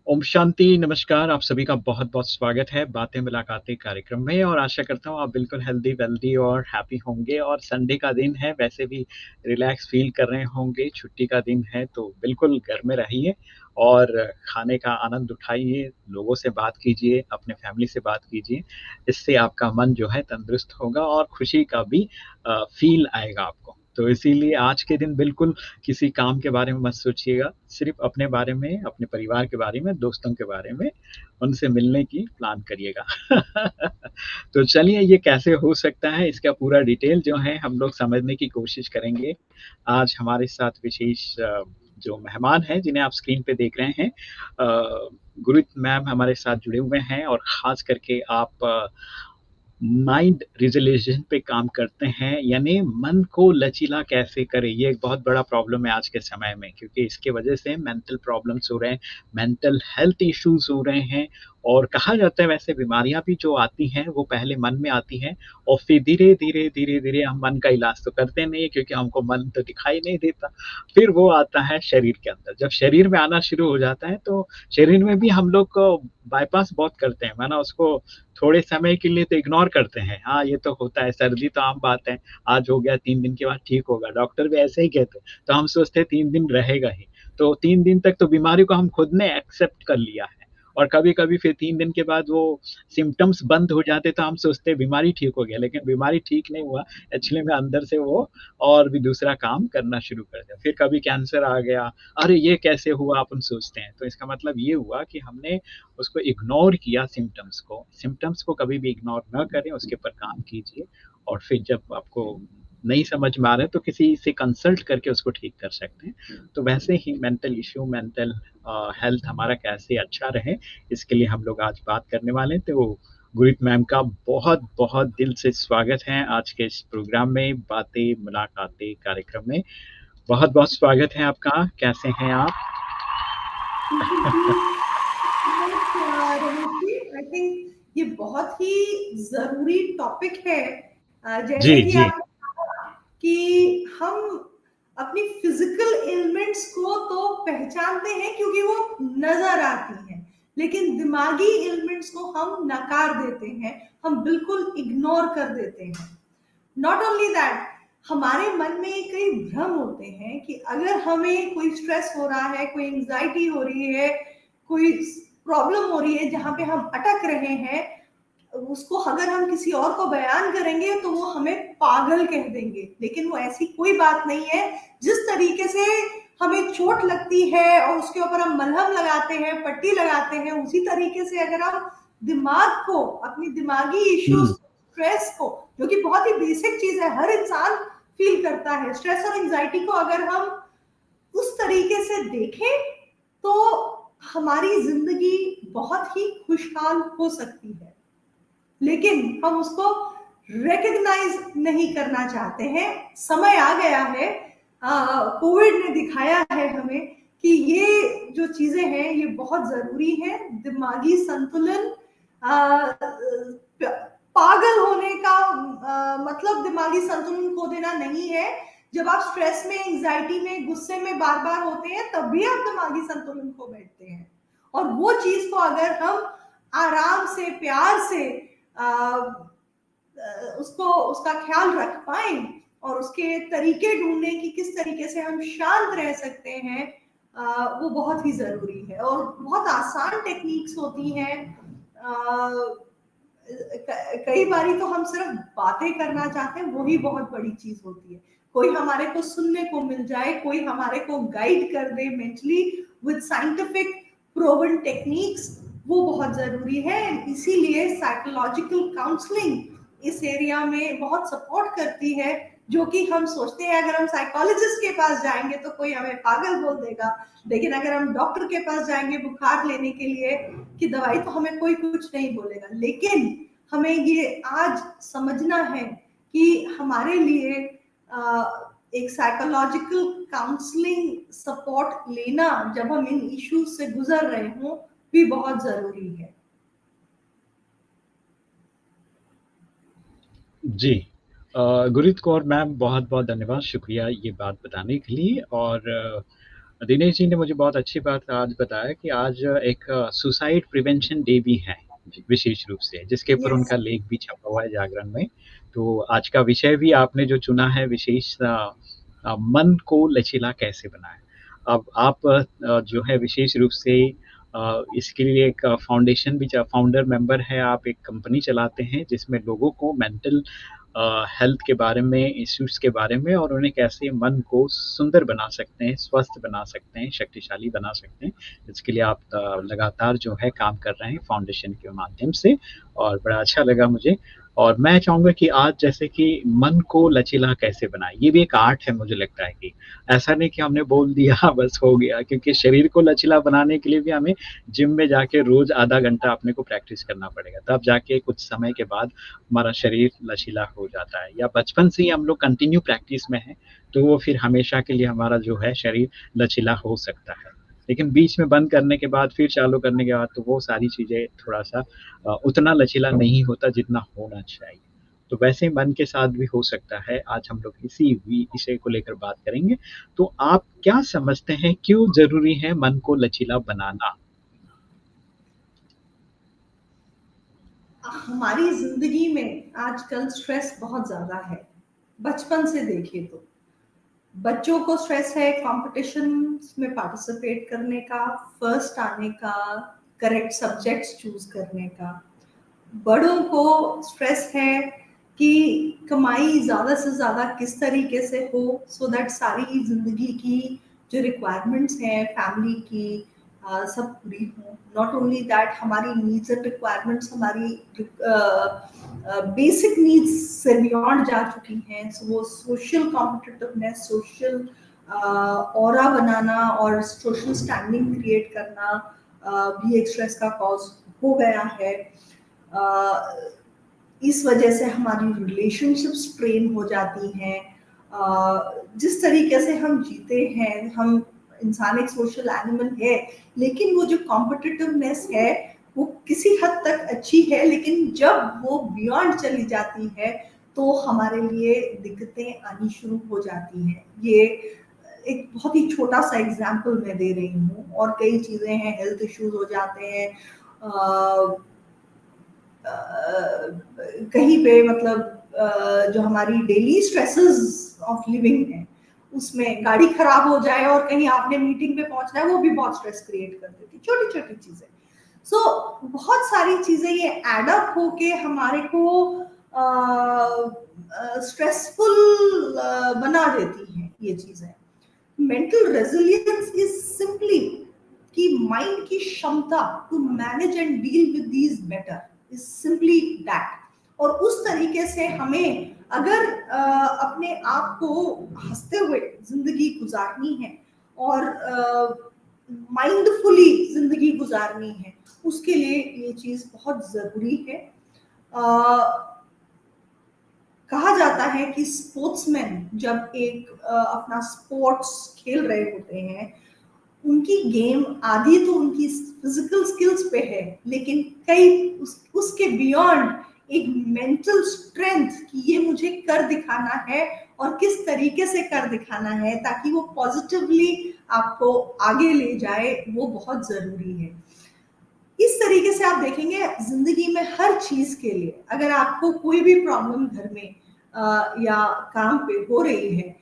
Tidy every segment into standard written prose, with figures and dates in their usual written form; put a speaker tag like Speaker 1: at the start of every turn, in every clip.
Speaker 1: ओम शांति, नमस्कार, आप सभी का बहुत-बहुत स्वागत है बातें मुलाकातें कार्यक्रम में और आशा करता हूँ आप बिल्कुल हेल्दी, वेल्दी और हैप्पी होंगे और संडे का दिन है, वैसे भी रिलैक्स फ़ील कर रहे होंगे, छुट्टी का दिन है तो बिल्कुल घर में रहिए और खाने का आनंद उठाइए, लोगों से बात कीजिए, अपने फैमिली से बात कीजिए, इससे आपका मन जो है तंदुरुस्त होगा और खुशी का भी फ़ील आएगा आपको। तो इसीलिए आज के दिन बिल्कुल किसी काम के बारे में मत सोचिएगा, सिर्फ़ अपने बारे में, अपने परिवार के बारे में, दोस्तों के बारे में, उनसे मिलने की प्लान करिएगा। तो चलिए ये कैसे हो सकता है इसका पूरा डिटेल जो है हम लोग समझने की कोशिश करेंगे। आज हमारे साथ विशेष जो मेहमान हैं जिन्हें आप स्क्रीन पे देख रहे हैं गुरमीत मैम हमारे साथ जुड़े हुए हैं और ख़ास करके आप माइंड रिज़ोल्यूशन पे काम करते हैं, यानी मन को लचीला कैसे करें, ये एक बहुत बड़ा प्रॉब्लम है आज के समय में क्योंकि इसकी वजह से मेंटल प्रॉब्लम्स हो रहे हैं, मेंटल हेल्थ इश्यूज़ हो रहे हैं और कहा जाता है वैसे बीमारियाँ भी जो आती हैं, वो पहले मन में आती हैं और फिर धीरे-धीरे, धीरे-धीरे हम मन का इलाज तो करते नहीं है क्योंकि हमको मन तो दिखाई नहीं देता। फिर वो आता है शरीर के अंदर, जब शरीर में आना शुरू हो जाता है, तो शरीर में भी हम लोग को बायपास बहुत करते हैं, माना उसको थोड़े समय के लिए तो इग्नोर करते हैं। हाँ, ये तो होता है, सर्दी तो आम बात है, आज हो गया 3 दिन के बाद ठीक होगा, डॉक्टर भी ऐसे ही कहते हैं। तो हम सोचते हैं 3 दिन रहेगा ही, तो 3 दिन तक तो बीमारी को हम खुद ने एक्सेप्ट कर लिया है और कभी-कभी फिर 3 दिन के बाद वो सिम्पटम्स बंद हो जाते तो हम सोचते हैं बीमारी ठीक हो गया, लेकिन बीमारी ठीक नहीं हुआ, एक्चुअली में अंदर से वो और भी दूसरा काम करना शुरू कर दिया। फिर कभी कैंसर आ गया, अरे! ये कैसे हुआ अपन सोचते हैं, तो इसका मतलब ये हुआ कि हमने उसको इग्नोर किया सिम्पटम्स को कभी भी इग्नोर ना करें, उसके ऊपर काम कीजिए और फिर जब आपको नहीं समझ में आ रहा है तो किसी से कंसल्ट करके उसको ठीक कर सकते हैं। तो वैसे ही मेंटल इश्यू, मेंटल हेल्थ हमारा कैसे अच्छा रहे, इसके लिए हम लोग आज बात करने वाले हैं। तो गुरमीत मैम का बहुत-बहुत दिल से स्वागत है आज के इस प्रोग्राम में, बातें मुलाकातें कार्यक्रम में। बहुत-बहुत स्वागत है आपका, कैसे हैं आप?
Speaker 2: जी, रमेश जी, आई थिंक ये बहुत ही ज़रूरी टॉपिक है।
Speaker 1: जी,
Speaker 2: जैसे कि
Speaker 1: जी।
Speaker 2: आपने कहा कि हम अपनी फिज़िकल एलिमेंट्स को तो पहचानते हैं क्योंकि वो नज़र आती हैं, लेकिन दिमागी एलिमेंट्स को हम नकार देते हैं, हम बिल्कुल इग्नोर कर देते हैं। नॉट ओनली दैट, हमारे मन में कई भ्रम होते हैं कि अगर हमें कोई स्ट्रेस हो रहा है, कोई एंग्जाइटी हो रही है, कोई प्रॉब्लम हो रही है जहाँ पे हम अटक रहे हैं, उसको अगर हम किसी और को बयान करेंगे तो वो हमें पागल कह देंगे, लेकिन वो ऐसी कोई बात नहीं है। जिस तरीके से हमें चोट लगती है और उसके ऊपर हम मलहम लगाते हैं, पट्टी लगाते हैं, उसी तरीके से अगर हम दिमाग को, अपनी दिमागी इश्यूज,
Speaker 1: हुँ,
Speaker 2: स्ट्रेस को, जो कि बहुत ही बेसिक चीज है, हर इंसान फील करता है, स्ट्रेस और एंग्जाइटी को अगर हम उस तरीके से देखें तो हमारी जिंदगी बहुत ही खुशहाल हो सकती है, लेकिन हम उसको रिकग्नाइज नहीं करना चाहते हैं। समय आ गया है, कोविड ने दिखाया है हमें कि ये जो चीजें हैं ये बहुत जरूरी है। दिमागी संतुलन, पागल होने का मतलब दिमागी संतुलन खो देना नहीं है। जब आप स्ट्रेस में, एंजाइटी में, गुस्से में बार बार होते हैं तब भी आप दिमागी संतुलन खो बैठते हैं, और वो चीज को अगर हम आराम से, प्यार से उसको, उसका ख्याल रख पाए और उसके तरीके ढूंढने की किस तरीके से हम शांत रह सकते हैं, वो बहुत ही जरूरी है। और बहुत आसान टेक्निक्स होती हैं। कई बारी तो हम सिर्फ बातें करना चाहते हैं, वही बहुत बड़ी चीज होती है। कोई हमारे को सुनने को मिल जाए, कोई हमारे को गाइड कर दे mentally with scientific proven techniques, वो बहुत जरूरी है। इसीलिए साइकोलॉजिकल काउंसलिंग इस एरिया में बहुत सपोर्ट करती है, जो कि हम सोचते हैं अगर हम साइकोलॉजिस्ट के पास जाएंगे तो कोई हमें पागल बोल देगा, लेकिन अगर हम डॉक्टर के पास जाएंगे बुखार लेने के लिए कि दवाई, तो हमें कोई कुछ नहीं बोलेगा। लेकिन हमें ये आज समझना है कि हमारे लिए एक साइकोलॉजिकल काउंसलिंग सपोर्ट लेना, जब हम इन इश्यूज से गुजर रहे हों, भी बहुत जरूरी है।
Speaker 1: जी। गुरमीत कौर मैम बहुत-बहुत धन्यवाद, शुक्रिया ये बात बताने के लिए और दिनेश जी ने मुझे बहुत अच्छी बात आज बताया कि आज एक सुसाइड प्रिवेंशन डे भी है, विशेष रूप से, जिसके ऊपर
Speaker 2: यस।
Speaker 1: उनका लेख भी छपा हुआ है जागरण में। तो आज का विषय भी आपने जो चुना है विशेष मन को लचीला कैसे बनाएँ। अब आप जो है विशेष रूप से इसके लिए एक फाउंडेशन भी च फाउंडर मेंबर हैं, आप एक कंपनी चलाते हैं जिसमें लोगों को मेंटल हेल्थ के बारे में, इश्यूज़ के बारे में और उन्हें कैसे मन को सुंदर बना सकते हैं, स्वस्थ बना सकते हैं, शक्तिशाली बना सकते हैं। इसके लिए आप लगातार जो है काम कर रहे हैं फाउंडेशन के माध्यम से और बड़ा अच्छा लगा मुझे। और मैं चाहूँगा कि आज जैसे कि मन को लचीला कैसे बनाएँ, ये भी एक आर्ट है मुझे लगता है कि ऐसा नहीं कि हमने बोल दिया बस हो गया क्योंकि शरीर को लचीला बनाने के लिए भी हमें जिम में जाके रोज़ आधा घंटा अपने को प्रैक्टिस करना पड़ेगा। तब जाके कुछ समय के बाद हमारा शरीर लचीला हो जाता है या बचपन से ही हम लोग कंटिन्यू प्रैक्टिस में हैं, तो वो फिर हमेशा के लिए हमारा जो है शरीर लचीला हो सकता है। लेकिन बीच में बंद करने के बाद फिर चालू करने के बाद तो वो सारी चीज़ें थोड़ा-सा उतना लचीला नहीं होता जितना होना चाहिए। तो वैसे ही मन के साथ भी हो सकता है, आज हम लोग इसी विषय को लेकर बात करेंगे। तो आप क्या समझते हैं क्यों ज़रूरी है मन को लचीला बनाना?
Speaker 2: हमारी जिंदगी में आजकल स्ट्रेस बहुत ज्यादा है। बचपन से देखें तो बच्चों को स्ट्रेस है कंपटीशन में पार्टिसिपेट करने का, फर्स्ट आने का, करेक्ट सब्जेक्ट्स चूज करने का। बड़ों को स्ट्रेस है कि कमाई ज्यादा से ज्यादा किस तरीके से हो सो दैट सारी जिंदगी की जो रिक्वायरमेंट्स हैं फैमिली की सब पूरी हो। नॉट ओनली दैट, हमारी नीड्स एंड रिक्वायरमेंट्स हमारी बेसिक नीड्स से बियॉन्ड जा चुकी हैं। So, वो सोशल कॉम्पिटिटिवनेस, सोशल ऑरा बनाना और सोशल स्टैंडिंग क्रिएट करना भी एक स्ट्रेस का कॉज हो गया है। इस वजह से हमारी रिलेशनशिप्स स्ट्रेन हो जाती हैं। जिस तरीके से हम जीते हैं, हम इंसान एक सोशल एनिमल है, लेकिन वो जो कॉम्पिटिटिवनेस है वो किसी हद तक अच्छी है, लेकिन जब वो बियॉन्ड चली जाती है तो हमारे लिए दिक्कतें आनी शुरू हो जाती हैं। ये एक बहुत ही छोटा सा एग्जाम्पल मैं दे रही हूँ, और कई चीजें हैं, हेल्थ इश्यूज हो जाते हैं। कहीं पे मतलब जो हमारी डेली स्ट्रेसेस ऑफ लिविंग है उसमें गाड़ी खराब हो जाए और कहीं आपने मीटिंग पे पहुंचना है, वो भी बहुत स्ट्रेस क्रिएट कर देती, छोटी छोटी चीजें। सो बहुत सारी चीजें ये एड अप होके हमारे को स्ट्रेसफुल बना देती हैं ये चीजें। मेंटल रेजिलियंस इज सिंपली कि माइंड की क्षमता to manage and deal with these better is simply that. और उस तरीके से हमें अगर अपने आप को हंसते हुए जिंदगी गुजारनी है और माइंडफुली जिंदगी गुजारनी है, उसके लिए ये चीज बहुत जरूरी है। कहा जाता है कि स्पोर्ट्समैन जब एक अपना स्पोर्ट्स खेल रहे होते हैं, उनकी गेम आधी तो उनकी फिजिकल स्किल्स पे है, लेकिन कई उसके बियॉन्ड एक मेंटल स्ट्रेंथ कि ये मुझे कर दिखाना है और किस तरीके से कर दिखाना है ताकि वो पॉजिटिवली आपको आगे ले जाए, वो बहुत जरूरी है। इस तरीके से आप देखेंगे जिंदगी में हर चीज के लिए, अगर आपको कोई भी प्रॉब्लम घर में या काम पे हो रही है,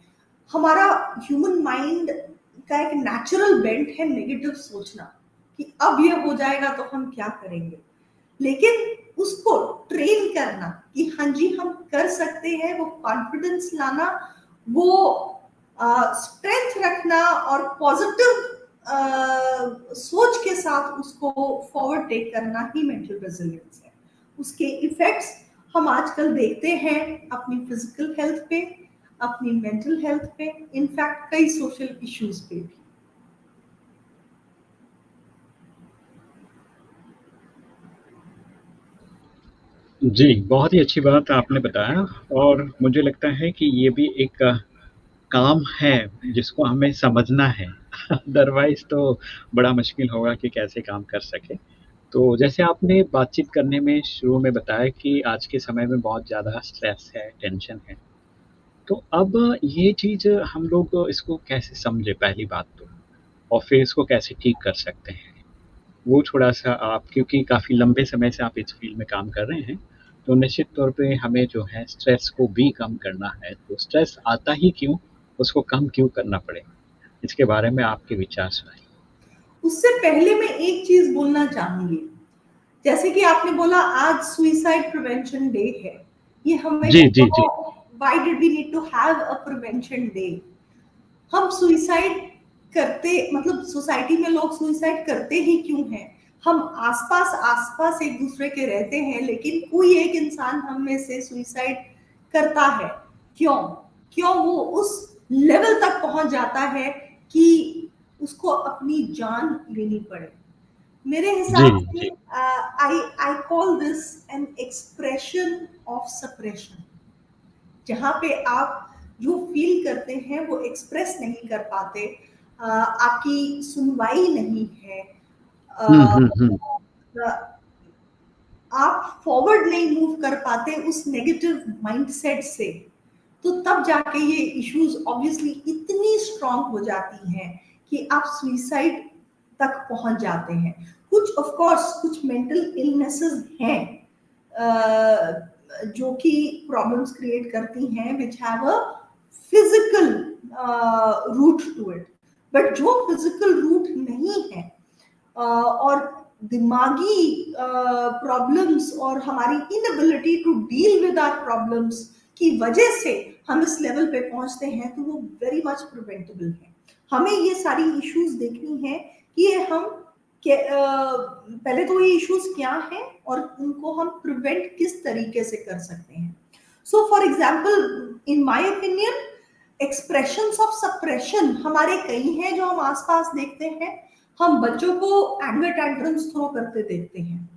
Speaker 2: हमारा ह्यूमन माइंड का एक नेचुरल बेंट है नेगेटिव सोचना कि अब ये हो जाएगा तो हम क्या करेंगे। लेकिन उसको ट्रेन करना कि हाँ जी हम कर सकते हैं, वो कॉन्फिडेंस लाना, वो स्ट्रेंथ रखना और पॉजिटिव सोच के साथ उसको फॉरवर्ड टेक करना ही मेंटल रेजिलियंस है। उसके इफेक्ट्स हम आजकल देखते हैं अपनी फिजिकल हेल्थ पे, अपनी मेंटल हेल्थ पे, इनफैक्ट कई सोशल इश्यूज पे भी।
Speaker 1: जी, बहुत ही अच्छी बात आपने बताया और मुझे लगता है कि ये भी एक काम है जिसको हमें समझना है। अदरवाइज़ तो बड़ा मुश्किल होगा कि कैसे काम कर सकें। तो जैसे आपने बातचीत करने में शुरू में बताया कि आज के समय में बहुत ज़्यादा स्ट्रेस है, टेंशन है। तो अब ये चीज़ हम लोग इसको कैसे समझें पहली बात तो? और फिर इसको कैसे ठीक कर सकते हैं। वो थोड़ा-सा आप, क्योंकि काफ़ी लंबे समय से आप इस फ़ील्ड में काम कर रहे हैं, तो निश्चित तौर पे हमें जो है स्ट्रेस को भी कम करना है। तो स्ट्रेस आता ही क्यों? उसको कम क्यों करना पड़े? इसके बारे में आपके विचार सुनाइए।
Speaker 2: उससे पहले मैं एक चीज़ बोलना चाहूँगी। जैसे कि आपने बोला आज सुसाइड प्रिवेंशन डे है। ये हमें
Speaker 1: जी, जी, जी।
Speaker 2: क्यों why did we need to have a prevention day? हम सुसाइड करते मतलब सोसाइटी में लोग सुसाइड करते ही क्यों हैं? हम आसपास एक दूसरे के रहते हैं लेकिन कोई एक इंसान हम में से सुसाइड करता है। क्यों? क्यों वो उस लेवल तक पहुंच जाता है कि उसको अपनी जान लेनी पड़े? मेरे
Speaker 1: जी,
Speaker 2: हिसाब से
Speaker 1: जी।
Speaker 2: I call this an expression of suppression. जहाँ पे आप जो फील करते हैं वो एक्सप्रेस नहीं कर पाते, आपकी सुनवाई नहीं है,
Speaker 1: हुँ,
Speaker 2: अ,
Speaker 1: हुँ, हुँ।
Speaker 2: आप फॉरवर्ड नहीं मूव कर पाते उस नेगेटिव माइंडसेट से, तो तब जाके ये इश्यूज ऑब्वियसली इतनी स्ट्रांग हो जाती हैं कि आप सुइसाइड तक पहुंच जाते हैं। कुछ ऑफ कोर्स कुछ मेंटल इलनेसेस हैं जो कि प्रॉब्लम्स क्रिएट करती हैं which have a physical root to it, but जो फिजिकल रूट नहीं है और दिमागी प्रॉब्लम्स और हमारी inability to deal with our problems की वजह से हम इस लेवल पे पहुंचते हैं, तो वो वेरी मच प्रिवेंटेबल है। हमें ये सारी इश्यूज देखनी है कि ये हम पहले तो ये इश्यूज क्या हैं और उनको हम प्रिवेंट किस तरीके से कर सकते हैं। So for example in my opinion expressions of suppression हमारे कई हैं जो हम आसपास देखते हैं। हम बच्चों को एंगर टैंट्रम्स थ्रो करते देखते हैं।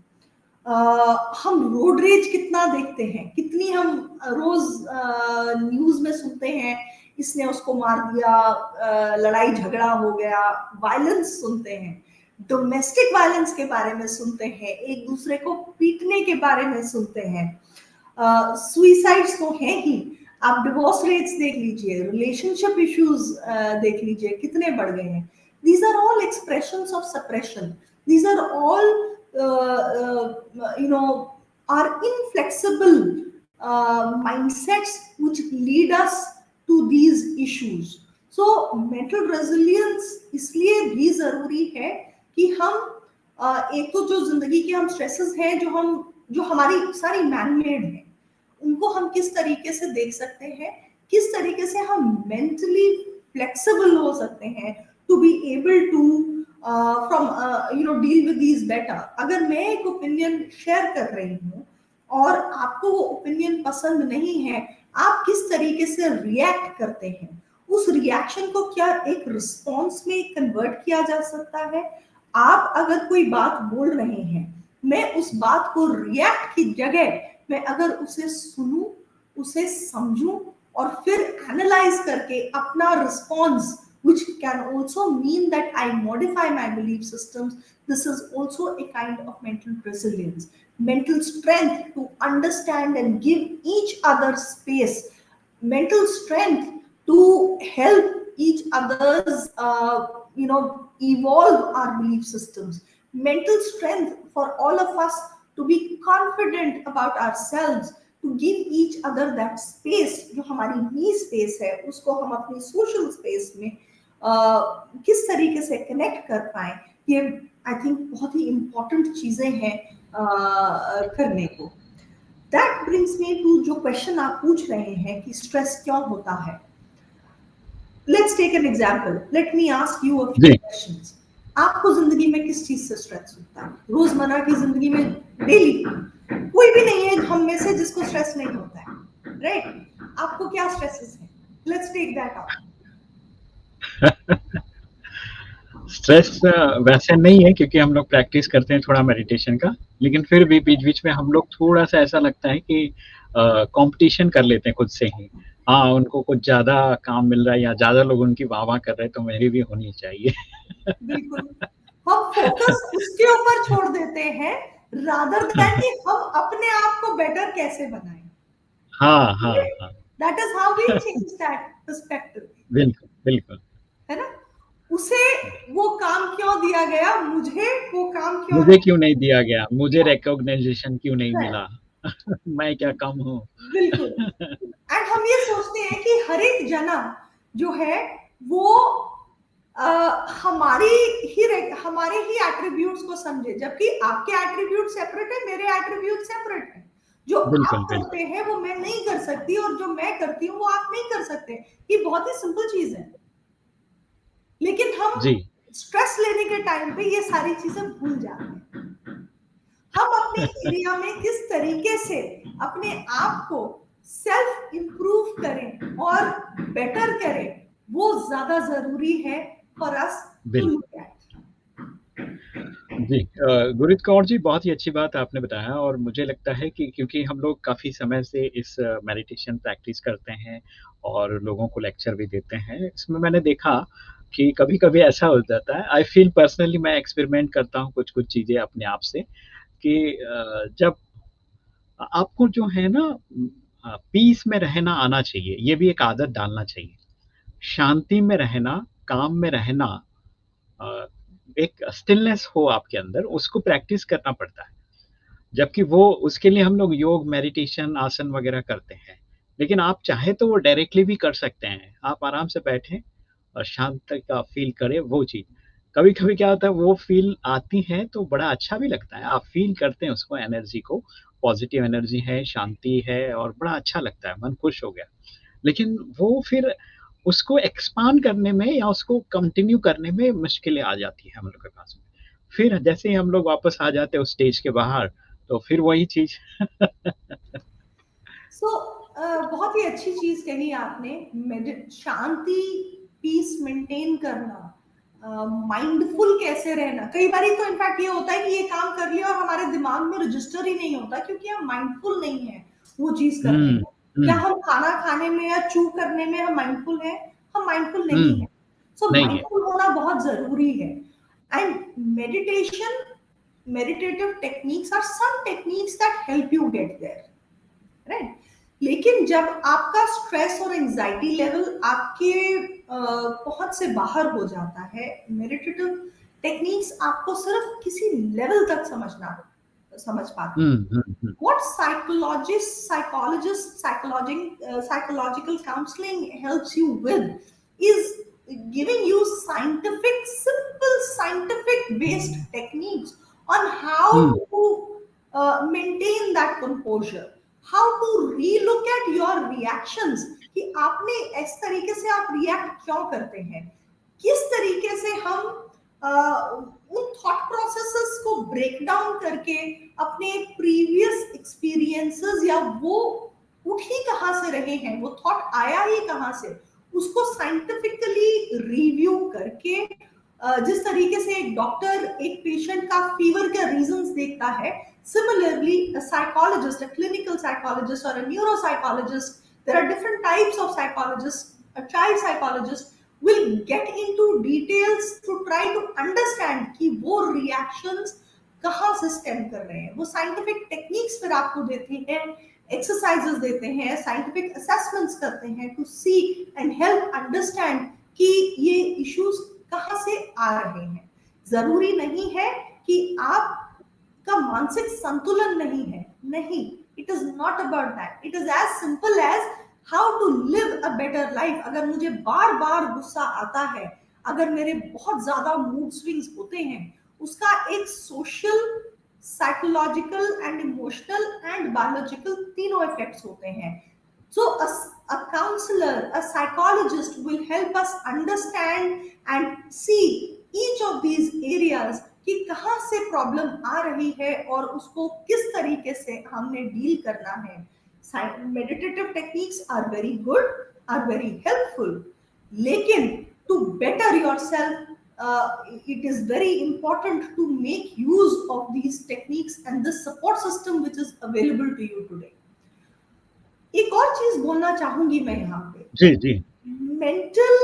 Speaker 2: हम रोड रेज कितना देखते हैं, कितनी हम रोज न्यूज में सुनते हैं, इसने उसको मार दिया, लड़ाई झगड़ा हो गया, वायलेंस सुनते हैं, डोमेस्टिक वायलेंस के बारे में सुनते हैं, एक दूसरे को पीटने के बारे में सुनते हैं, सुइसाइड्स तो हैं ही, आप डिवोर्स रेट्स देख लीजिए, रिलेशनशिप इश्यूज देख लीजिए कितने बढ़ गए हैं। These are all expressions of suppression. These are all, you know, are inflexible mindsets which lead us to these issues. So mental resilience इसलिए भी जरूरी है कि हम एक तो जो जिंदगी के हम स्ट्रेसेस हैं जो हमारी सारी मैनमेड है, उनको हम किस तरीके से देख सकते हैं, किस तरीके से हम मेंटली फ्लेक्सिबल हो सकते हैं to be able to from deal with these better. अगर मैं एक ओपिनियन शेयर कर रही हूँ और आपको वो ओपिनियन पसंद नहीं है, आप किस तरीके से रिएक्ट करते हैं, उस रिएक्शन को क्या एक रिस्पॉन्स में कन्वर्ट किया जा सकता है? आप अगर कोई बात बोल रहे हैं, मैं उस बात को रिएक्ट की जगह मैं अगर उसे सुनूं, उसे समझूं और फिर एनालाइज करके अपना response which can also mean that I modify my belief systems, this is also a kind of mental resilience, mental strength to understand and give each other space, mental strength to help each other's evolve our belief systems, mental strength for all of us to be confident about ourselves, to give each other that space जो हमारी मी space है उसको हम अपनी social space में किस तरीके से कनेक्ट कर पाए, ये आई थिंक बहुत ही इंपॉर्टेंट चीजें हैं करने को। दैट ब्रिंग्स मी टू जो क्वेश्चन आप पूछ रहे हैं कि स्ट्रेस क्यों होता है। Let's take an example, let me ask you a few
Speaker 1: जी।
Speaker 2: क्वेश्चंस। आपको जिंदगी में किस चीज से स्ट्रेस होता है रोजमर्रा की जिंदगी में? डेली कोई भी नहीं है हम में से जिसको स्ट्रेस नहीं होता है, राइट? आपको क्या स्ट्रेसेस है? Let's take that out.
Speaker 1: Stress वैसे नहीं है, क्योंकि हम लोग प्रैक्टिस करते हैं थोड़ा मेडिटेशन का, लेकिन फिर भी बीच-बीच में हम लोग थोड़ा-सा ऐसा लगता है कि कॉम्पिटिशन कर लेते हैं खुद से ही। हाँ, उनको कुछ ज़्यादा काम मिल रहा है या ज़्यादा लोग उनकी वाह-वाह कर रहे हैं, तो मेरी भी होनी चाहिए।
Speaker 2: बिल्कुल, हम फोकस उसके ऊपर छोड़ देते हैं रादर देन कि हम अपने आप को बेटर कैसे बनाएं।
Speaker 1: हाँ, हाँ, हाँ।
Speaker 2: That is how we change that perspective,
Speaker 1: बिल्कुल, बिल्कुल।
Speaker 2: है ना? उसे वो काम क्यों दिया गया, मुझे वो काम क्यों
Speaker 1: मुझे क्यों
Speaker 2: नहीं
Speaker 1: नहीं दिया गया, मुझे
Speaker 2: दिया।
Speaker 1: रिकॉग्निशन क्यों नहीं मिला, मैं क्या कम हूँ।
Speaker 2: बिल्कुल। एंड हम ये सोचते हैं कि हर एक जना जो है वो हमारी हमारे ही एट्रीब्यूट्स को समझे, जबकि आपके एट्रीब्यूट सेपरेट है, मेरे एट्रीब्यूट सेपरेट है। जो आप
Speaker 1: बिल्कुल,
Speaker 2: करते
Speaker 1: बिल्कुल।
Speaker 2: हैं वो मैं नहीं कर सकती, और जो मैं करती हूँ वो आप नहीं कर सकते। ये बहुत ही सिंपल चीज है, लेकिन हम
Speaker 1: जी।
Speaker 2: स्ट्रेस लेने के टाइम पे ये सारी चीजें भूल जाते हैं। हम अपने एरिया में किस तरीके से अपने आप को सेल्फ इंप्रूव करें और बेटर करें, वो ज्यादा जरूरी है फॉर अस टू
Speaker 1: बिल्कुल।
Speaker 2: Look at.
Speaker 1: जी, गुरमीत कौर जी, बहुत ही अच्छी बात आपने बताया और मुझे लगता है कि क्योंकि हम लोग काफ़ी समय से इस मेडिटेशन प्रैक्टिस करते हैं और लोगों को लेक्चर भी देते हैं। इसमें मैंने देखा कि कभी-कभी ऐसा हो जाता है, आई फ़ील पर्सनली मैं एक्सपेरिमेंट करता हूँ कुछ-कुछ चीज़ें अपने आप से कि जब आपको जो है ना पीस में रहना आना चाहिए, ये भी एक आदत डालना चाहिए। शांति में रहना, काम में रहना, अ, एक स्टिलनेस हो आपके अंदर, उसको प्रैक्टिस करना पड़ता है। जबकि वो उसके लिए हम लोग योग, मेडिटेशन, आसन वगैरह करते हैं। लेकिन आप चाहें तो वो डायरेक्टली भी कर सकते हैं। आप आराम से बैठें और शांति का फ़ील करें वो चीज़। कभी-कभी क्या होता है वो फ़ील आती है तो बड़ा अच्छा भी लगता है। आप फ़ील करते हैं उसको एनर्जी को, पॉज़िटिव एनर्जी है, शांति है और बड़ा अच्छा लगता है, मन खुश हो गया। लेकिन वो फिर उसको एक्सपांड करने में या उसको कंटिन्यू करने में मुश्किलें आ जाती हैं हम लोग के पास में। फिर जैसे ही हम लोग वापस आ जाते हैं उस स्टेज के बाहर, तो फिर वही चीज़।
Speaker 2: सो बहुत ही अच्छी चीज कही आपने। शांति, पीस मेंटेन करना, माइंडफुल कैसे रहना। कई बार तो इनफैक्ट ये होता है कि ये काम कर लिया और हमारे दिमाग में रजिस्टर ही नहीं होता, क्योंकि हम माइंडफुल नहीं है वो चीज करने
Speaker 1: हुँ,
Speaker 2: में। क्या
Speaker 1: हुँ,
Speaker 2: हम खाना खाने में या चू करने में हम माइंडफुल है? हम माइंडफुल नहीं
Speaker 1: हुँ,
Speaker 2: है। सो
Speaker 1: नहीं है।
Speaker 2: माइंडफुल होना बहुत जरूरी है। And meditation, meditative techniques are some techniques that help you get there, right. लेकिन जब आपका स्ट्रेस और एंजाइटी लेवल आपके पहुंच से बाहर हो जाता है, मेडिटेटिव टेक्निक्स आपको सिर्फ किसी लेवल तक समझ पाते
Speaker 1: हुँ,
Speaker 2: हैं।
Speaker 1: हुँ, हुँ,
Speaker 2: What psychological counseling helps you with is giving you scientific, simple scientific based techniques on how
Speaker 1: hmm,
Speaker 2: to maintain that composure, how to relook at your reactions, कि आपने इस तरीके से आप रिएक्ट क्यों करते हैं, किस तरीके से हम उन थॉट प्रोसेसेस को ब्रेक डाउन करके अपने प्रीवियस एक्सपीरियंसेस, या वो उठ ही कहां से रहे हैं, वो थॉट आया ही कहां से, उसको साइंटिफिकली रिव्यू करके, जिस तरीके से एक डॉक्टर एक पेशेंट का फीवर का रीजंस देखता है, similarly a psychologist, a clinical psychologist और a neuropsychologist, there are different types of psychologist, a child psychologist will get into details to try to understand कि वो reactions कहाँ से स्टेम कर रहे हैं। वो साइंटिफिक टेक्निक्स फिर आपको देते हैं, एक्सरसाइजेस देते हैं, साइंटिफिक असेसमेंट्स करते हैं to see and help understand कि ये इश्यूज कहाँ से आ रहे हैं। जरूरी नहीं है कि आप का मानसिक संतुलन नहीं है, नहीं, it is not about that. It is as simple as how to live a better life. अगर मुझे बार बार गुस्सा आता है, अगर मेरे बहुत ज्यादा मूड स्विंग्स होते हैं, उसका एक social, psychological and emotional and biological तीनों इफेक्ट्स होते हैं। So a counselor, a psychologist will help us understand and see each of these areas कि कहाँ से प्रॉब्लम आ रही है और उसको किस तरीके से हमने डील करना है। Meditative techniques are very good, are very helpful, लेकिन to better your self it is very important to make use of these techniques and the support system which is available to you today. एक और चीज बोलना चाहूंगी मैं यहाँ पे,
Speaker 1: जी, जी।
Speaker 2: Mental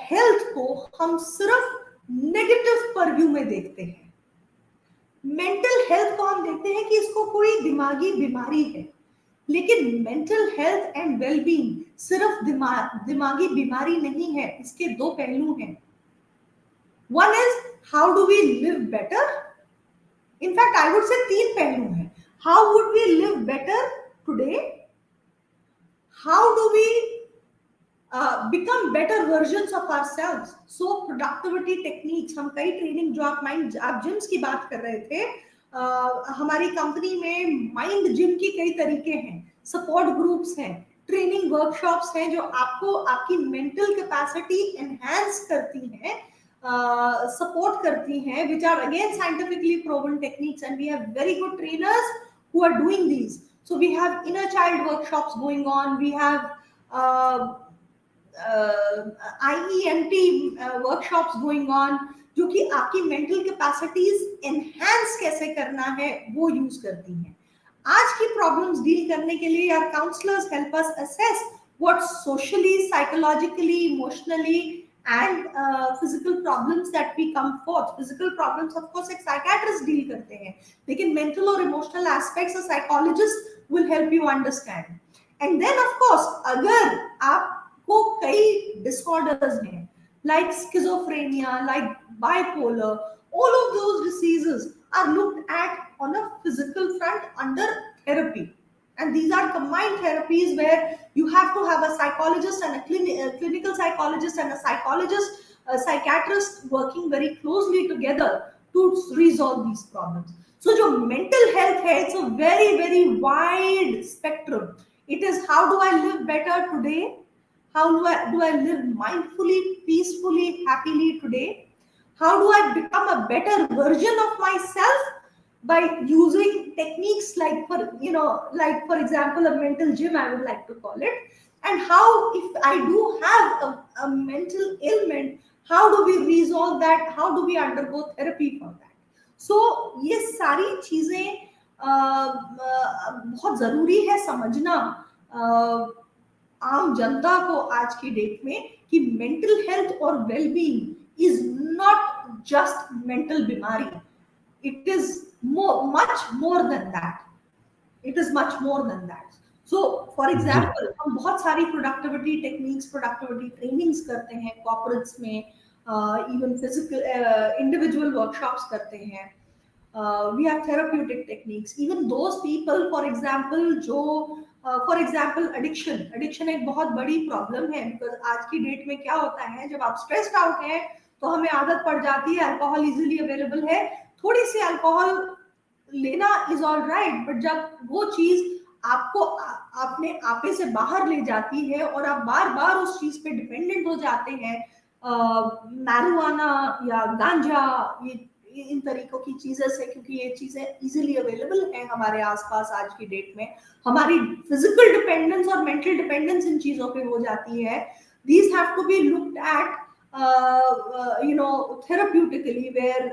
Speaker 2: health को हम सिर्फ नेगेटिव परव्यू में देखते हैं। मेंटल हेल्थ को हम देखते हैं कि इसको कोई दिमागी बीमारी है, लेकिन मेंटल हेल्थ एंड वेलबींग सिर्फ दिमागी बीमारी नहीं है, इसके दो पहलू हैं। One is how do we live better. In fact, I would say तीन पहलू हैं. How would we live better today? How do we become better versions of ourselves? So productivity techniques, हम कई ट्रेनिंग जो आप जिम्स की बात कर रहे थे, हमारी कंपनी में माइंड जिम की कई तरीके हैं, सपोर्ट ग्रुप्स हैं, ट्रेनिंग वर्कशॉप्स हैं जो आपको आपकी मेंटल कैपेसिटी एनहांस करती हैं, सपोर्ट करती हैं, which are again scientifically proven techniques, and we have very good trainers who are doing these. So we have inner child workshops going on, we have uh, IEMT workshops going on, जो कि आपकी mental capacities enhance कैसे करना है वो use करती हैं. आज की प्रॉब्लम्स डील करने के लिए यार counsellors help us assess what socially, psychologically, emotionally and physical problems that we come forth. Physical problems of course एक साइकियाट्रिस्ट डील करते हैं, लेकिन मेंटल और emotional aspects a psychologist will help you understand. And then of course अगर आप को कई disorders हैं, like schizophrenia, like bipolar, all of those diseases are looked at on a physical front under therapy, and these are combined therapies where you have to have a psychologist and a clinical psychologist and a psychologist, a psychiatrist working very closely together to resolve these problems. So जो mental health है, it's a very very wide spectrum. It is how do I live better today, how do I live mindfully, peacefully, happily today? How do I become a better version of myself by using techniques like, like for example, a mental gym, I would like to call it. And how, if I do have a mental ailment, how do we resolve that? How do we undergo therapy for that? So ये सारी चीजें बहुत जरूरी है समझना आम जनता को आज की डेट में, कि मेंटल हेल्थ और wellbeing is not just mental बीमारी, it is much more than that. It is much more than that. So for
Speaker 1: जी,
Speaker 2: एग्जाम्पल हम बहुत सारी प्रोडक्टिविटी टेक्निक्स, प्रोडक्टिविटी ट्रेनिंग्स करते हैं कॉर्पोरेट्स में, इवन फिजिकल इंडिविजुअल वर्कशॉप्स करते हैं. We have therapeutic techniques. Even those people, for example, जो फॉर एग्जाम्पल एडिक्शन एक बहुत बड़ी प्रॉब्लम है, बिकॉज आज की डेट में क्या होता है, जब आप स्ट्रेस्ड आउट हैं तो हमें आदत पड़ जाती है, अल्कोहल इजीली अवेलेबल है, थोड़ी सी अल्कोहल लेना इज ऑल राइट, बट जब वो चीज आपको अपने आपे से बाहर ले जाती है और आप बार बार उस चीज पे डिपेंडेंट हो जाते हैं, मैरिजुआना या गांजा, ये इन तरीकों की चीजें से, क्योंकि ये चीजें इजीली अवेलेबल हैं हमारे आसपास आज की डेट में, हमारी फिजिकल डिपेंडेंस और मेंटल डिपेंडेंस इन चीजों पे हो जाती है. These have to be looked at, therapeutically, where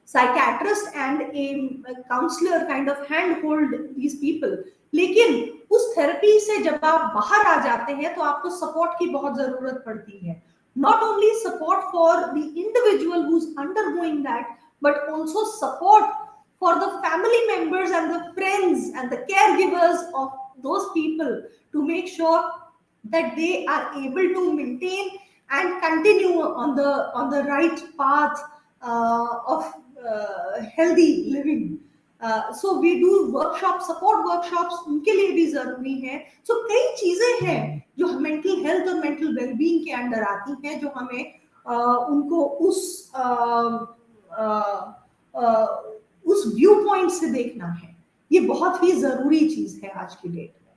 Speaker 2: psychiatrist and a counselor kind of handhold these people. लेकिन उस थेरेपी से जब आप बाहर आ जाते हैं तो आपको सपोर्ट की बहुत जरूरत पड़ती है. Not only support for the individual who's undergoing that, but also support for the family members and the friends and the caregivers of those people, to make sure that they are able to maintain and continue on the right path of healthy living. So we do workshops, support workshops, उनके लिए भी जरूरी है. So कई चीजें हैं जो mental health और मेंटल वेलबींग के अंडर आती हैं, जो हमें उनको उस व्यू पॉइंट से देखना है. ये बहुत ही जरूरी चीज है आज की डेट में.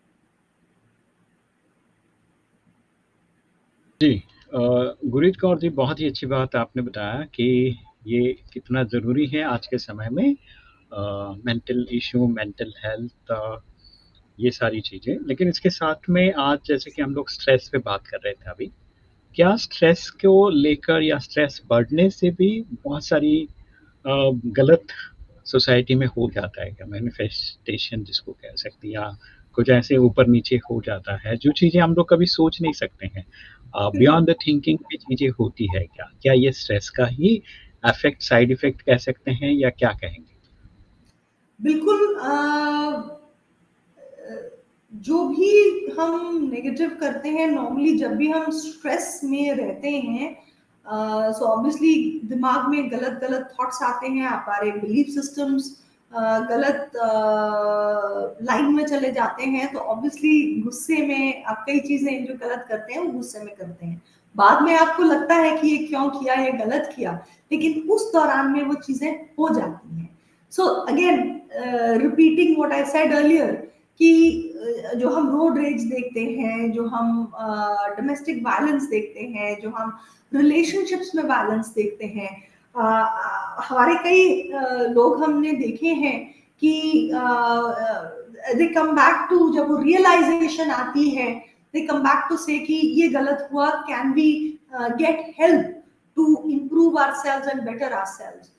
Speaker 1: जी। गुरीत कौर जी, बहुत ही अच्छी बात आपने बताया कि ये कितना ज़रूरी है आज के समय में, मेंटल इश्यू, मेंटल हेल्थ, ये सारी चीज़ें। लेकिन इसके साथ में आज जैसे कि हम लोग स्ट्रेस पे बात कर रहे थे अभी, क्या स्ट्रेस को लेकर या स्ट्रेस बढ़ने से भी बहुत सारी गलत सोसाइटी में हो जाता है क्या, मैनिफेस्टेशन जिसको कह सकते हैं, या कुछ ऐसे ऊपर नीचे हो जाता है जो चीज़ें हम लोग कभी सोच नहीं सकते हैं, बियॉन्ड द थिंकिंग भी चीज़ें होती है क्या? क्या ये स्ट्रेस का ही इफेक्ट, साइड इफेक्ट कह सकते हैं, या क्या कहेंगे?
Speaker 2: बिल्कुल. जो भी हम नेगेटिव करते हैं, नॉर्मली जब भी हम स्ट्रेस में रहते हैं, सो ऑब्वियसली दिमाग में गलत गलत थॉट्स आते हैं, हमारे बिलीफ सिस्टम्स गलत लाइन में चले जाते हैं, तो ऑब्वियसली गुस्से में आप कई चीजें जो गलत करते हैं वो गुस्से में करते हैं। बाद में आपको लगता है कि ये क्यों किया, ये गलत किया, लेकिन उस दौरान में वो चीजें हो जाती हैं। So again repeating what I said earlier कि जो हम रोड रेज देखते हैं, जो हम डोमेस्टिक वायलेंस देखते हैं, जो हम रिलेशनशिप्स में वायलेंस देखते हैं, हमारे कई लोग हमने देखे हैं कि दे कम बैक टू, जब वो रियलाइजेशन आती है, दे कम बैक टू से कि ये गलत हुआ, can we get help to improve ourselves and better ourselves.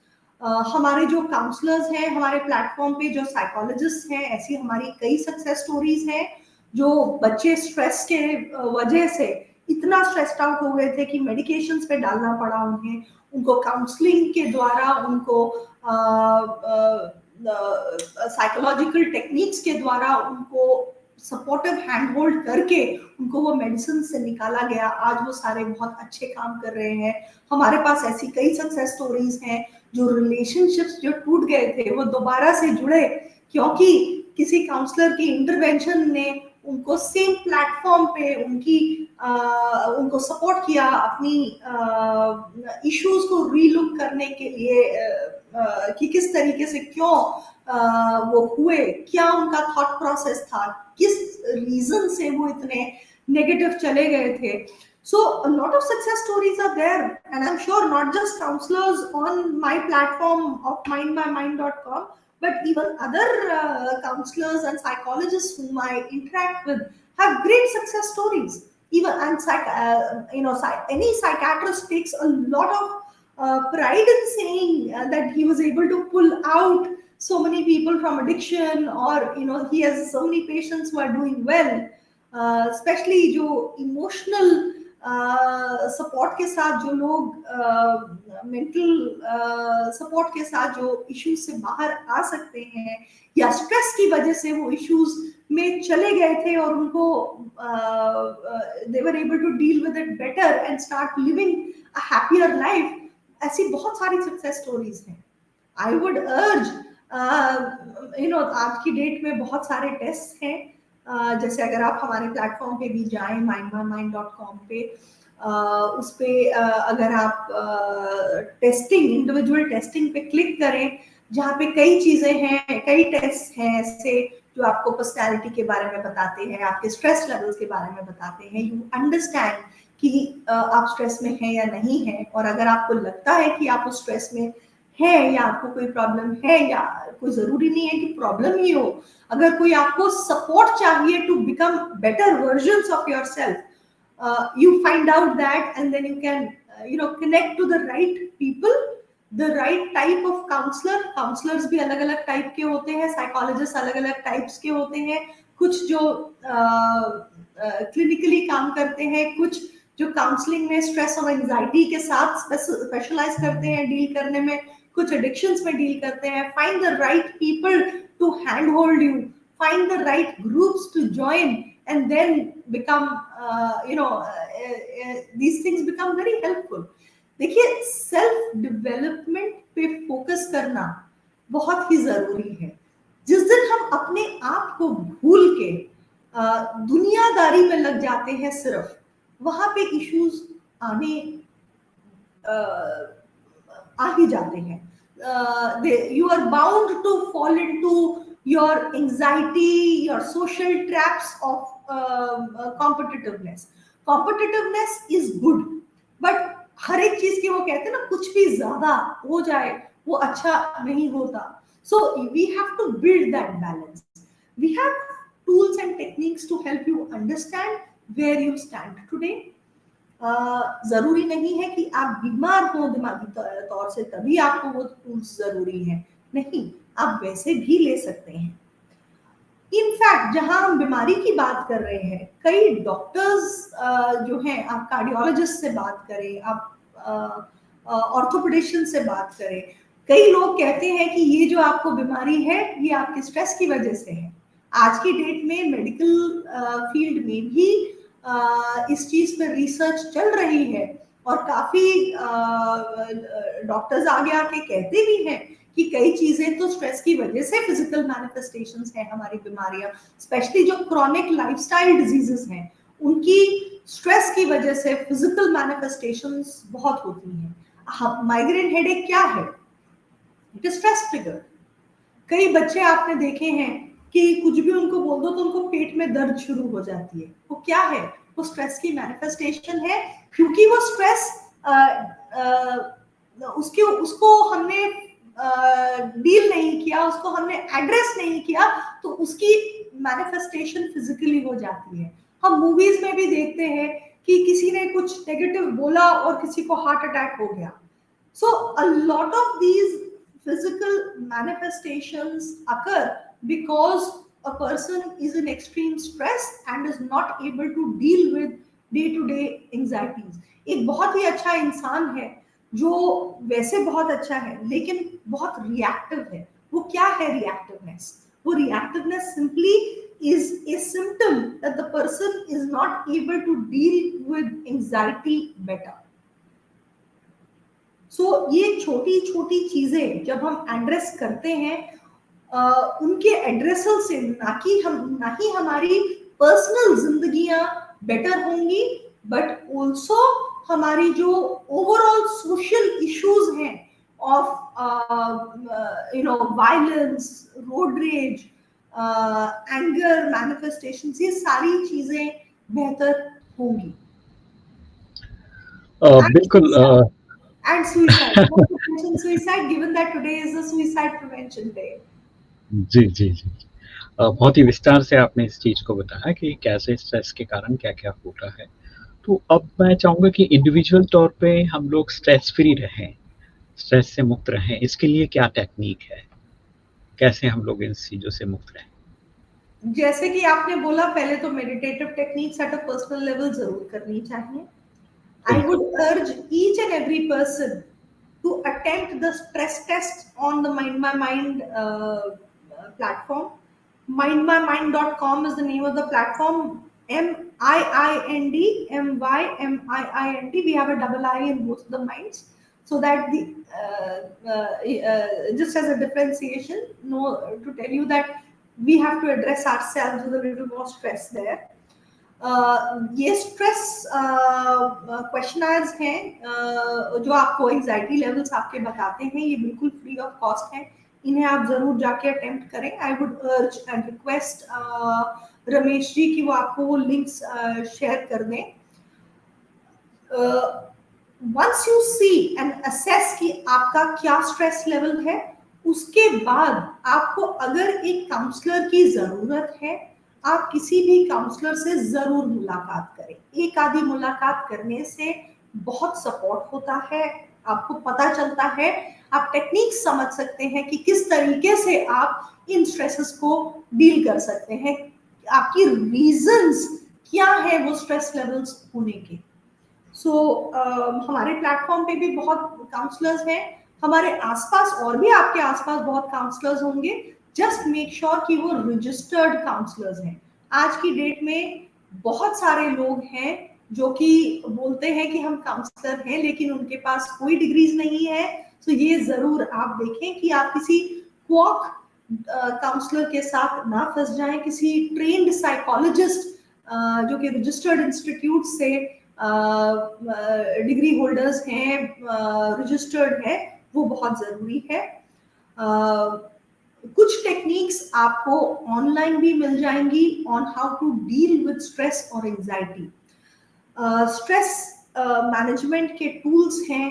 Speaker 2: हमारे जो काउंसलर्स हैं हमारे प्लेटफॉर्म पे, जो साइकोलॉजिस्ट हैं, ऐसी हमारी कई सक्सेस स्टोरीज हैं जो बच्चे स्ट्रेस के वजह से इतना स्ट्रेस्ड आउट हो गए थे कि मेडिकेशंस पे डालना पड़ा उन्हें, उनको काउंसलिंग के द्वारा, उनको साइकोलॉजिकल टेक्निक्स के द्वारा, उनको सपोर्टिव हैंड होल्ड करके उनको वो मेडिसिन से निकाला गया। आज वो सारे बहुत अच्छे काम कर रहे हैं। हमारे पास ऐसी कई सक्सेस स्टोरीज हैं जो रिलेशनशिप्स जो टूट गए थे वो दोबारा से जुड़े, क्योंकि किसी काउंसलर की इंटरवेंशन ने उनको सेम प्लेटफॉर्म पे उनको सपोर्ट किया अपनी इश्यूज को रीलुक करने के लिए, कि किस तरीके से क्यों वो हुए, क्या उनका थॉट प्रोसेस था, किस रीजन से वो इतने नेगेटिव चले गए थे। So a lot of success stories are there, and I'm sure not just counselors on my platform of mindbymind.com, but even other counselors and psychologists whom I interact with have great success stories. Even any psychiatrist takes a lot of pride in saying that he was able to pull out so many people from addiction, or he has so many patients who are doing well, specially जो emotional support के साथ जो लोग mental support के साथ जो issues से बाहर आ सकते हैं, या स्ट्रेस की वजह से वो इश्यूज में चले गए थे और उनको they were able to deal with it better and start living a happier life, ऐसी बहुत सारी सक्सेस स्टोरीज हैं। आई वुड अर्ज आज की डेट में बहुत सारे टेस्ट हैं, जैसे अगर आप हमारे प्लेटफॉर्म पे भी जाएं mindbymind.com पे, उस पे अगर आप टेस्टिंग, इंडिविजुअल टेस्टिंग पे क्लिक करें, जहाँ पे कई चीजें हैं, कई टेस्ट हैं ऐसे जो आपको पर्सनैलिटी के बारे में बताते हैं, आपके स्ट्रेस लेवल्स के बारे में बताते हैं, यू अंडरस्टैंड कि आप स्ट्रेस में हैं या नहीं हैं। और अगर आपको लगता है कि आप उस स्ट्रेस में है, या आपको कोई प्रॉब्लम है, या कोई जरूरी नहीं है कि प्रॉब्लम ही हो, अगर कोई आपको सपोर्ट चाहिए to become better versions of yourself, you find out that, and then you can connect to the right people, the right type of counselor. counselors भी अलग अलग टाइप के होते हैं, साइकोलॉजिस्ट अलग अलग टाइप्स के होते हैं, कुछ जो क्लिनिकली काम करते हैं, कुछ जो काउंसलिंग में स्ट्रेस और एंजाइटी के साथ स्पेशलाइज करते हैं डील करने में, कुछ एडिक्शंस में डील करते हैं। Find the right people to hand hold you, find the right groups to join, and then become these things become very helpful. देखिए, सेल्फ डेवलपमेंट पे फोकस करना बहुत ही जरूरी है। जिस दिन हम अपने आप को भूल के दुनियादारी में लग जाते हैं सिर्फ, वहां पे इश्यूज आने आ ही जाते हैं। You are bound to fall into your anxiety, your social traps of competitiveness. Competitiveness is good, but हर एक चीज की वो कहते हैं ना, कुछ भी ज्यादा हो जाए वो अच्छा नहीं होता। So we have to build that balance. We have tools and techniques to help you understand where you stand today. जरूरी नहीं है कि आप बीमार हो दिमागी तौर से तभी आपको वो टूल्स जरूरी है, नहीं, आप वैसे भी ले सकते हैं। इनफैक्ट जहां हम बीमारी की बात कर रहे हैं, कई डॉक्टर्स जो हैं, आप कार्डियोलॉजिस्ट से बात करें, आप ऑर्थोपेडिशियन से बात करें, कई लोग कहते हैं कि ये जो आपको बीमारी है ये आपके स्ट्रेस की वजह से है। आज की डेट में मेडिकल फील्ड में भी इस चीज पर रिसर्च चल रही है और काफी डॉक्टर्स आगे आके कहते भी हैं कि कई चीजें तो स्ट्रेस की वजह से फिजिकल मैनिफेस्टेशंस है हमारी बीमारियां, स्पेशली जो क्रॉनिक लाइफस्टाइल डिजीजेस हैं उनकी स्ट्रेस की वजह से फिजिकल मैनिफेस्टेशंस बहुत होती हैं। माइग्रेन हेडेक क्या है? It is stress trigger. कई बच्चे आपने देखे हैं कि कुछ भी उनको बोल दो तो उनको पेट में दर्द शुरू हो जाती है। वो क्या है? वो स्ट्रेस की मैनिफेस्टेशन है, क्योंकि वो स्ट्रेस उसको हमने डील नहीं किया, उसको हमने एड्रेस नहीं किया, तो उसकी मैनिफेस्टेशन फिजिकली हो जाती है। हम मूवीज में भी देखते हैं कि किसी ने कुछ नेगेटिव बोला और किसी को हार्ट अटैक हो गया। So a lot of these physical manifestations occur because a person is in extreme stress and is not able to deal with day-to-day anxieties. एक बहुत ही अच्छा इंसान है जो वैसे बहुत अच्छा है लेकिन बहुत रिएक्टिव है। वो क्या है रिएक्टिवनेस? वो रिएक्टिवनेस simply is a symptom that the person is not able to deal with anxiety better. ये छोटी छोटी चीजें जब हम एड्रेस करते हैं उनके एड्रेसल से ना ही हमारी पर्सनल जिंदगियां बेटर होंगी, बट ऑल्सो हमारी जो ओवरऑल सोशल इश्यूज हैं of violence, road rage, anger manifestations, ये सारी चीजें बेहतर होंगी।
Speaker 1: बिल्कुल
Speaker 2: And suicide. Not to mention suicide, given that today is the suicide prevention day.
Speaker 1: जी, जी, जी। बहुत ही विस्तार से आपने इस चीज़ को बताया कि कैसे स्ट्रेस के कारण क्या-क्या होता है। तो अब मैं चाहूँगा कि इंडिविजुअल तौर पे हम लोग स्ट्रेस फ्री रहें, स्ट्रेस से मुक्त रहें, इसके लिए क्या टेक्नीक है? कैसे हम लोग इन चीज़ों से मुक्त रहें?
Speaker 2: जैसे कि आपने बोला, पहले तो meditative techniques at a personal level जरूर करनी चाहिए। I would urge each and every person to attempt the stress test on the Mind My Mind platform. Mindmymind.com is the name of the platform. MIIND. We have a double I in both the minds, so that the just as a differentiation, to tell you that we have to address ourselves with a little more stress there. ये stress questioners हैं जो आपको anxiety levels आपके बताते हैं, ये बिल्कुल free of cost है। इन्हें आप जरूर जाके अटेम्प्ट करें। I would urge and request Ramesh ji कि वो आपको वो लिंक्स शेयर कर दें। Once you see and assess कि आपका क्या स्ट्रेस लेवल है, उसके बाद आपको अगर एक काउंसलर की जरूरत है, आप किसी भी काउंसलर से जरूर मुलाकात करें। एक आधी मुलाकात करने से बहुत सपोर्ट होता है, आपको पता चलता है, आप टेक्निक समझ सकते हैं कि किस तरीके से आप इन स्ट्रेसेस को डील कर सकते हैं, आपकी रीजंस क्या है वो स्ट्रेस लेवल्स होने के। हमारे प्लेटफॉर्म पे भी बहुत काउंसलर्स हैं, हमारे आसपास और भी आपके आसपास बहुत काउंसलर्स होंगे। जस्ट मेक श्योर कि वो रजिस्टर्ड काउंसलर्स हैं। आज की डेट में बहुत सारे लोग हैं जो कि बोलते हैं कि हम काउंसलर हैं, लेकिन उनके पास कोई डिग्रीज नहीं है। ये जरूर आप देखें कि आप किसी क्वॉक काउंसलर के साथ ना फंस जाएं। किसी ट्रेन्ड साइकोलॉजिस्ट जो कि रजिस्टर्ड इंस्टीट्यूट से डिग्री होल्डर्स हैं, रजिस्टर्ड है, वो बहुत जरूरी है। कुछ टेक्निक्स आपको ऑनलाइन भी मिल जाएंगी on how to deal with stress और एंजाइटी। स्ट्रेस मैनेजमेंट के टूल्स हैं।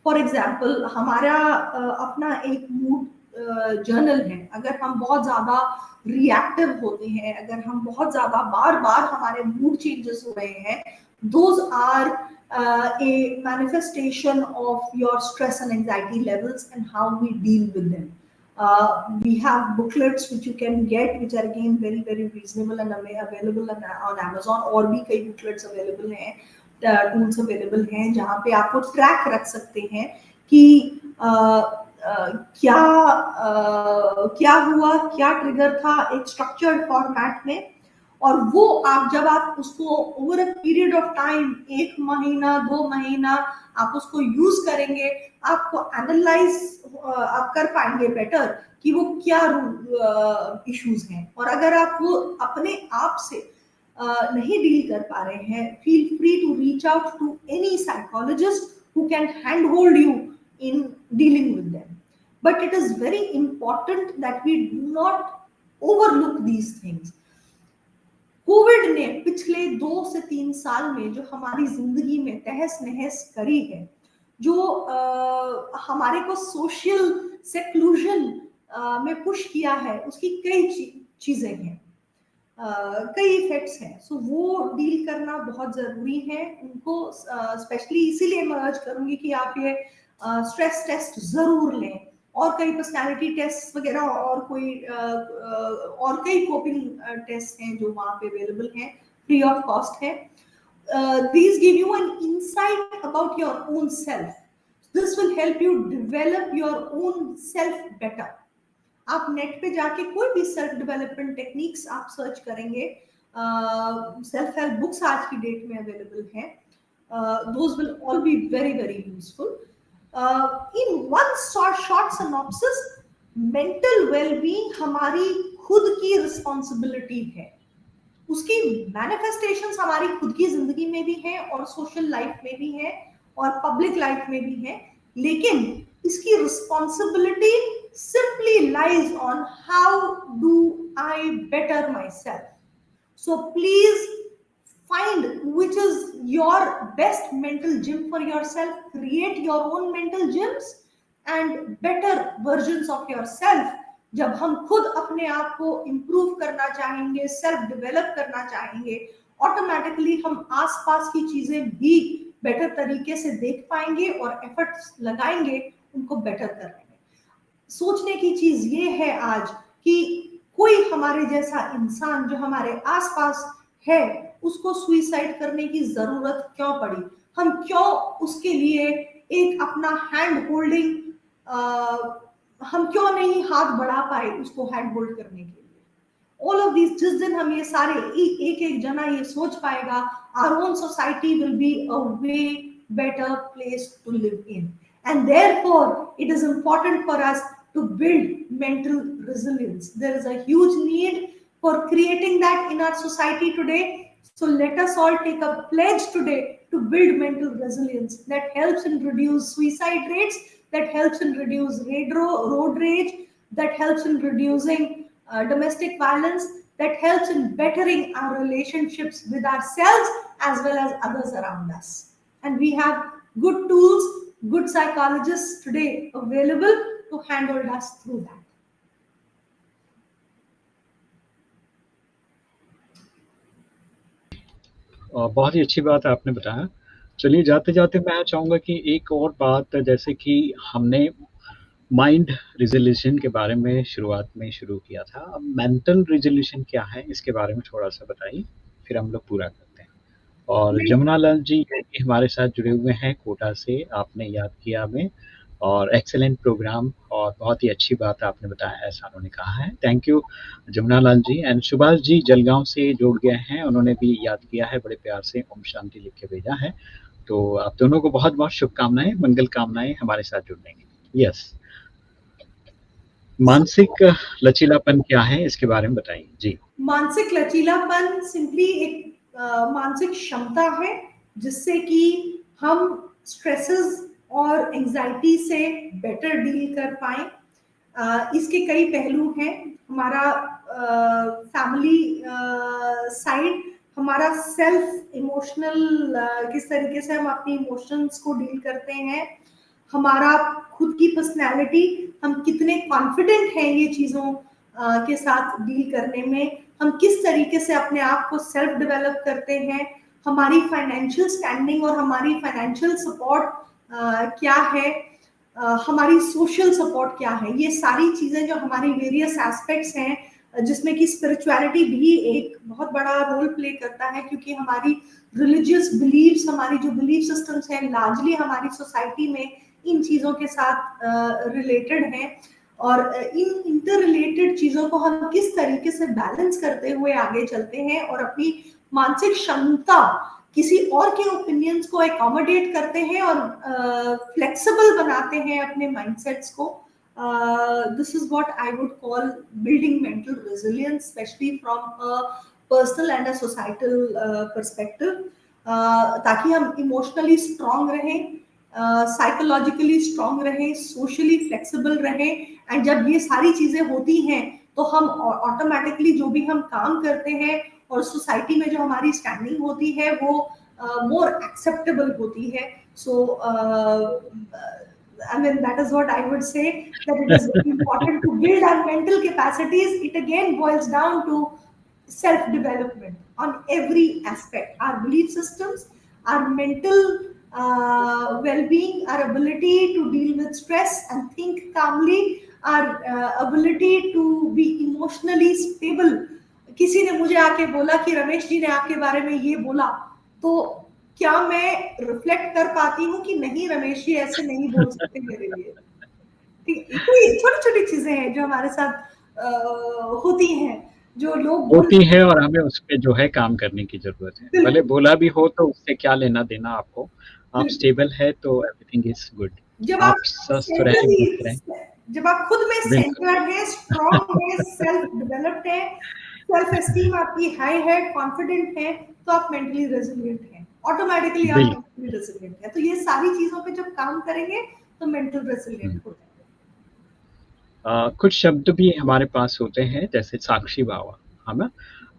Speaker 2: फॉर एग्जाम्पल, हमारा अपना एक मूड जर्नल है। अगर हम बहुत ज्यादा रिएक्टिव होते हैं, अगर हम बहुत ज्यादा बार बार हमारे मूड चेंजेस हो रहे हैं, those are a manifestation of your stress and anxiety levels and how we deal with them. We have booklets which you can get, which are again very very reasonable and available on Amazon, और भी कई booklets available हैं, tools available हैं जहाँ पे आपको track रख सकते हैं कि क्या हुआ, क्या ट्रिगर था, एक स्ट्रक्चर्ड फॉर्मेट में, और वो आप जब आप उसको over a period of time 1 महीना 2 महीना आप उसको यूज करेंगे, आपको एनालाइज आप कर पाएंगे बेटर कि वो क्या इश्यूज हैं। और अगर आप वो अपने आप से नहीं डील कर पा रहे हैं, feel free to reach out to any psychologist who can handhold you in dealing with them. But it is very important that we do not overlook these things. Covid ने पिछले 2 से 3 साल में जो हमारी जिंदगी में तहस नहस करी है, जो हमारे को सोशल सेक्लूजन में पुश किया है, उसकी कई चीजें हैं, कई इफेक्ट्स हैं। सो वो डील करना बहुत जरूरी है। उनको स्पेशली इसीलिए मैं अर्ज करूंगी कि आप ये स्ट्रेस टेस्ट जरूर लें, और कई पर्सनालिटी टेस्ट वगैरह और कोई और कई कोपिंग टेस्ट हैं जो वहाँ पे अवेलेबल हैं, फ्री ऑफ कॉस्ट है। These give you an insight about your own self. This will help you develop your own self better. आप नेट पे जाके कोई भी सेल्फ डेवलपमेंट टेक्निक्स आप सर्च करेंगे, सेल्फ हेल्प बुक्स आज की डेट में अवेलेबल हैं, those will all be very very useful. In one short synopsis, mental wellbeing हमारी खुद की रिस्पॉन्सिबिलिटी है, उसकी मैनिफेस्टेशंस हमारी खुद की जिंदगी में भी है और सोशल लाइफ में भी है और पब्लिक लाइफ में भी है, लेकिन इसकी responsibility simply lies on how do I better myself. So please find which is your best mental gym for yourself, create your own mental gyms and better versions of yourself. जब हम खुद अपने आप को इम्प्रूव करना चाहेंगे, self develop करना चाहेंगे, ऑटोमेटिकली हम आसपास की चीजें भी बेटर तरीके से देख पाएंगे और एफर्ट्स लगाएंगे उनको बेटर करने में। सोचने की चीज ये है आज कि कोई हमारे जैसा इंसान जो हमारे आसपास है उसको सुइसाइड करने की जरूरत क्यों पड़ी, हम क्यों उसके लिए एक अपना हैंड होल्डिंग हम क्यों नहीं हाथ बढ़ा पाए उसको हैंड होल्ड करने के लिए। ऑल ऑफ दिस, जिस दिन हम ये सारे एक एक जना ये सोच पाएगा, our own society will be a way better place to live in. And therefore, it is important for us to build mental resilience. There is a huge need for creating that in our society today. So let us all take a pledge today to build mental resilience that helps in reduce suicide rates, that helps in reduce road rage, that helps in reducing domestic violence, that helps in bettering our relationships with ourselves as well as others around us. And we have good tools, good psychologists today available to handle us through that.
Speaker 1: बहुत ही अच्छी बात आपने बताया। चलिए जाते जाते मैं चाहूँगा कि एक और बात, जैसे कि हमने माइंड रिजोल्यूशन के बारे में शुरुआत में शुरू किया था, अब मेंटल रिजोल्यूशन क्या है इसके बारे में थोड़ा सा बताइए, फिर हम लोग पूरा करते हैं। और जमुना लाल जी हमारे साथ जुड़े हुए हैं कोटा से, आपने याद किया हमें, और एक्सेलेंट प्रोग्राम और बहुत ही अच्छी बात आपने बताया, ऐसा उन्होंने कहा है। Thank you Jamuna Lal ji. And Subhash ji Jalgaon से जुड़ गए हैं, उन्होंने भी याद किया है, बड़े प्यार से ओम शांति लिख के भेजा है। तो आप दोनों को बहुत बहुत शुभकामनाएं, मंगल कामनाएं हमारे साथ जुड़ने की। यस, मानसिक लचीलापन क्या है इसके बारे में बताइए जी।
Speaker 2: मानसिक लचीलापन सिंपली एक मानसिक क्षमता है जिससे कि हम स्ट्रेसेस और एंजाइटी से बेटर डील कर पाए। इसके कई पहलू हैं। हमारा फैमिली साइड, हमारा सेल्फ इमोशनल, किस तरीके से हम अपनी इमोशंस को डील करते हैं, हमारा खुद की पर्सनैलिटी, हम कितने कॉन्फिडेंट हैं ये चीज़ों के साथ डील करने में, हम किस तरीके से अपने आप को सेल्फ डेवलप करते हैं, हमारी फाइनेंशियल स्टैंडिंग और हमारी फाइनेंशियल सपोर्ट क्या है, हमारी सोशल सपोर्ट क्या है। ये सारी चीज़ें जो हमारी वेरियस एस्पेक्ट्स हैं, जिसमें कि स्पिरिचुअलिटी भी एक बहुत बड़ा रोल प्ले करता है, क्योंकि हमारी रिलीजियस बिलीव्स, हमारी जो बिलीफ सिस्टम्स हैं लार्जली हमारी सोसाइटी में इन चीज़ों के साथ रिलेटेड हैं। और इन इंटर रिलेटेड चीजों को हम किस तरीके से बैलेंस करते हुए आगे चलते हैं और अपनी मानसिक क्षमता किसी और के ओपिनियंस को एकोमोडेट करते हैं और फ्लेक्सिबल बनाते हैं अपने माइंडसेट्स को. This is what I would call building mental resilience, especially from a personal and a societal perspective. ताकि हम इमोशनली स्ट्रांग रहें, साइकोलॉजिकली स्ट्रांग रहें, सोशली फ्लेक्सिबल रहें. एंड जब ये सारी चीजें होती हैं तो हम ऑटोमेटिकली जो भी हम काम करते हैं और सोसाइटी में जो हमारी स्टैंडिंग होती है वो मोर एक्सेप्टेबल होती है. सो I mean, that is what I would say, that it is very important to build our mental capacities. It again boils down to self-development on every aspect. Our belief systems, our mental well-being, our ability to deal with stress and think calmly, our ability to be emotionally stable. किसी ने मुझे आके बोला कि रमेश जी ने आपके बारे में ये बोला, तो क्या मैं रिफ्लेक्ट कर पाती हूँ कि नहीं रमेश जी ऐसे नहीं बोल सकते मेरे लिए. छोटी छोटी चीजें हैं जो हमारे साथ होती हैं, जो लोग
Speaker 1: होती है और हमें उस पे जो है काम करने की जरूरत है. भले बोला भी हो तो उससे क्या लेना देना आपको. आप स्टेबल है तो एवरीथिंग इज गुड.
Speaker 2: जब
Speaker 1: आप स्वस्थ रहें, खुश रहें.
Speaker 2: जब आप खुद में सेंटर्ड है, स्ट्रांग है, सेल्फ डेवलप्ड है, सेल्फ एस्टीम आपकी हाई है, कॉन्फिडेंट है, तो आप मेंटली रेजिलिएंट हैं. ऑटोमेटिकली आप मेंटली रेजिलिएंट है. तो ये सारी चीजों पे जब काम करेंगे तो मेंटल रेजिलिएंट हो जाएंगे.
Speaker 1: कुछ शब्द भी हमारे पास होते हैं जैसे साक्षी भाव, है ना.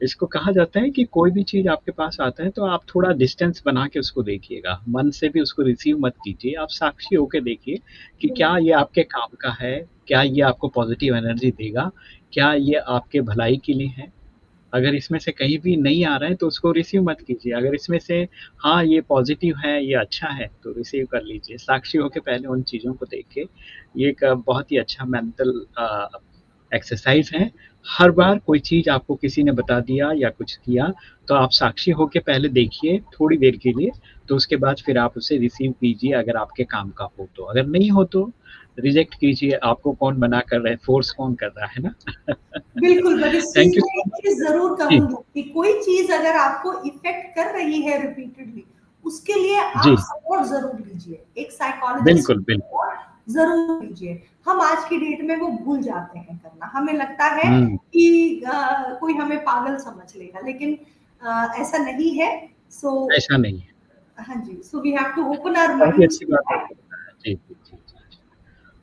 Speaker 1: इसको कहा जाता है कि कोई भी चीज आपके पास आता है तो आप थोड़ा डिस्टेंस बना के उसको देखिएगा, मन से भी उसको रिसीव मत कीजिए. आप साक्षी होके देखिए कि क्या ये आपके काम का है, क्या ये आपको पॉजिटिव एनर्जी देगा, क्या ये आपके भलाई के लिए है. अगर इसमें से कहीं भी नहीं आ रहा है तो उसको रिसीव मत कीजिए. अगर इसमें से हाँ ये पॉजिटिव है, ये अच्छा है, तो रिसीव कर लीजिए. साक्षी होके पहले उन चीज़ों को देखिए. ये एक बहुत ही अच्छा मेंटल एक्सरसाइज है. हर बार कोई चीज़ आपको किसी ने बता दिया या कुछ किया तो आप साक्षी होके पहले देखिए थोड़ी देर के लिए, तो उसके बाद फिर आप उसे रिसीव कीजिए अगर आपके काम का हो तो. अगर नहीं हो तो रिजेक्ट कीजिए. आपको कौन मना कर रहा है, फोर्स कौन कर रहा है ना.
Speaker 2: बिल्कुल. बट इस
Speaker 1: थैंक
Speaker 2: चीज
Speaker 1: यू
Speaker 2: में
Speaker 1: सो
Speaker 2: एक
Speaker 1: मच.
Speaker 2: चीज जरूर कहूंगी कि कोई चीज अगर आपको इफेक्ट कर रही है रिपीटेडली, उसके लिए आप सपोर्ट जरूर लीजिए. एक साइकोलॉजिस्ट
Speaker 1: बिल्कुल बिल्कुल
Speaker 2: जरूर लीजिए. हम आज की डेट में वो भूल जाते हैं करना. हमें लगता है कि कोई हमें पागल समझ लेगा, लेकिन ऐसा नहीं है. सो
Speaker 1: ऐसा नहीं है.
Speaker 2: हाँ जी. So we have to open our
Speaker 1: बहुत ही
Speaker 2: माइंड.
Speaker 1: अच्छी बात आपने बताया. जी जी जी जी.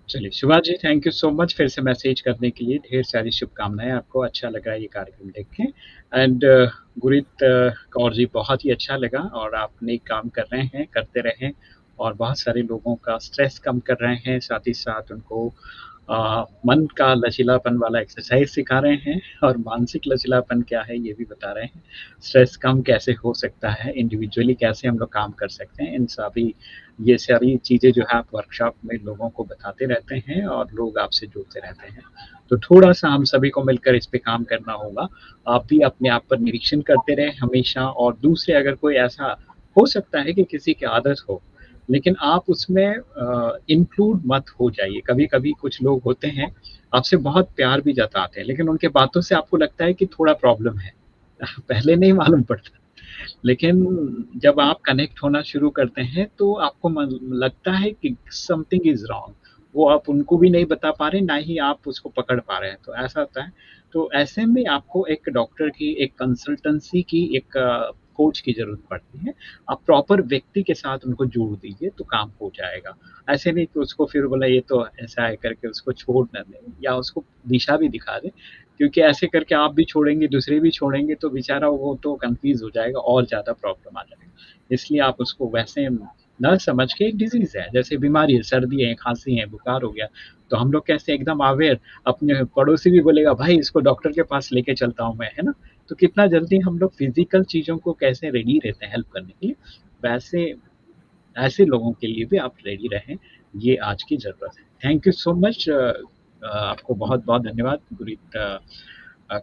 Speaker 1: चलिए शुभा जी, थैंक यू सो मच फिर से मैसेज करने के लिए. ढेर सारी शुभकामनाएं आपको. अच्छा लगा ये कार्यक्रम देख के. एंड गुरित कौर जी, बहुत ही अच्छा लगा और आप नेक काम कर रहे हैं, करते रहें और बहुत सारे लोगों का स्ट्रेस कम कर रहे हैं. साथ ही साथ उनको मन का लचीलापन वाला एक्सरसाइज सिखा रहे हैं और मानसिक लचीलापन क्या है ये भी बता रहे हैं. स्ट्रेस कम कैसे हो सकता है, इंडिविजुअली कैसे हम लोग काम कर सकते हैं, इन सभी ये सारी चीज़ें जो है आप वर्कशॉप में लोगों को बताते रहते हैं और लोग आपसे जुड़ते रहते हैं. तो थोड़ा सा हम सभी को मिलकर इस पे काम करना होगा. आप भी अपने आप पर निरीक्षण करते रहें हमेशा. और दूसरे अगर कोई ऐसा हो सकता है कि किसी की आदत हो, लेकिन आप उसमें इंक्लूड मत हो जाइए. कभी-कभी कुछ लोग होते हैं, आपसे बहुत प्यार भी जताते हैं, लेकिन उनके बातों से आपको लगता है कि थोड़ा प्रॉब्लम है. पहले नहीं मालूम पड़ता, लेकिन जब आप कनेक्ट होना शुरू करते हैं, तो आपको लगता है कि समथिंग इज़ रॉन्ग. वो आप उनको भी नहीं बता पा रहे, ना ही आप उसको पकड़ पा रहे हैं, तो ऐसा होता है. तो ऐसे में आपको एक डॉक्टर की, एक कंसल्टेंसी की, एक कोच की ज़रूरत पड़ती है. आप प्रॉपर व्यक्ति के साथ उनको जोड़ दीजिए तो काम हो जाएगा. ऐसे नहीं कि उसको फिर बोला ये तो ऐसा है करके उसको छोड़ ना दें या उसको दिशा भी दिखा दें, क्योंकि ऐसे करके आप भी छोड़ेंगे, दूसरे भी छोड़ेंगे तो बेचारा वो तो कन्फ्यूज़ हो जाएगा और ज़्यादा प्रॉब्लम आ जाएगा. इसलिए आप उसको वैसे ना समझ के, एक डिज़ीज़ है, जैसे बीमारी है, सर्दी है, खाँसी है, बुखार हो गया, तो हम लोग कैसे एकदम अवेयर, अपने पड़ोसी भी बोलेगा भाई इसको डॉक्टर के पास लेके चलता हूँ मैं, है ना? तो कितना जल्दी हम लोग फिज़िकल चीज़ों को कैसे रेडी रहते हैं हेल्प करने के लिए, वैसे ऐसे लोगों के लिए भी आप रेडी रहें. ये आज की ज़रूरत है. Thank you so much. आपको बहुत-बहुत धन्यवाद गुरीत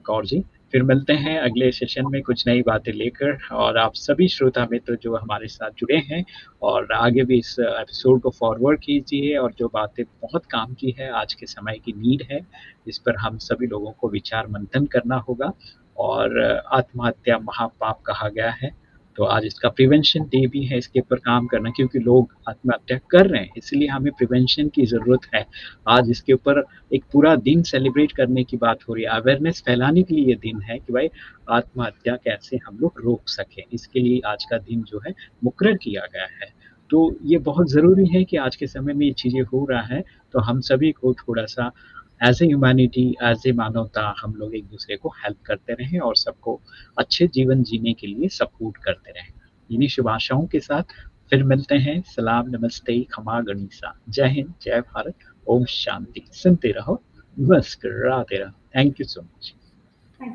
Speaker 1: कौर जी. फिर मिलते हैं अगले सेशन में कुछ नई बातें लेकर, और आप सभी श्रोता मित्र जो हमारे साथ जुड़े हैं और आगे भी इस एपिसोड को फॉरवर्ड कीजिए, और जो बातें बहुत काम की है, आज के समय की नीड है, इस पर हम सभी लोगों को विचार मंथन करना होगा। और आत्महत्या महापाप कहा गया है, तो आज इसका प्रिवेंशन डे भी है, इसके ऊपर काम करना, क्योंकि लोग आत्महत्या कर रहे हैं, इसलिए हमें प्रिवेंशन की ज़रूरत है। आज इसके ऊपर एक पूरा दिन सेलिब्रेट करने की बात हो रही है, अवेयरनेस फैलाने के लिए ये दिन है कि भाई आत्महत्या कैसे हम लोग रोक सकें, इसके लिए आज का दिन जो है मुकर्रर किया गया है। तो ये बहुत ज़रूरी है कि आज के समय में ये चीज़ें हो रहा है, तो हम सभी को थोड़ा-सा as a humanity, as a मानवता हम लोग एक-दूसरे को हेल्प करते रहें और सबको अच्छे जीवन जीने के लिए सपोर्ट करते रहें। इन्हीं शुभ आशाओं के साथ फिर मिलते हैं। सलाम, नमस्ते, खमा गनीसा। जय हिंद, जय भारत, ओम शांति। सुनते रहो, मुस्कुराते रहो। Thank you so much.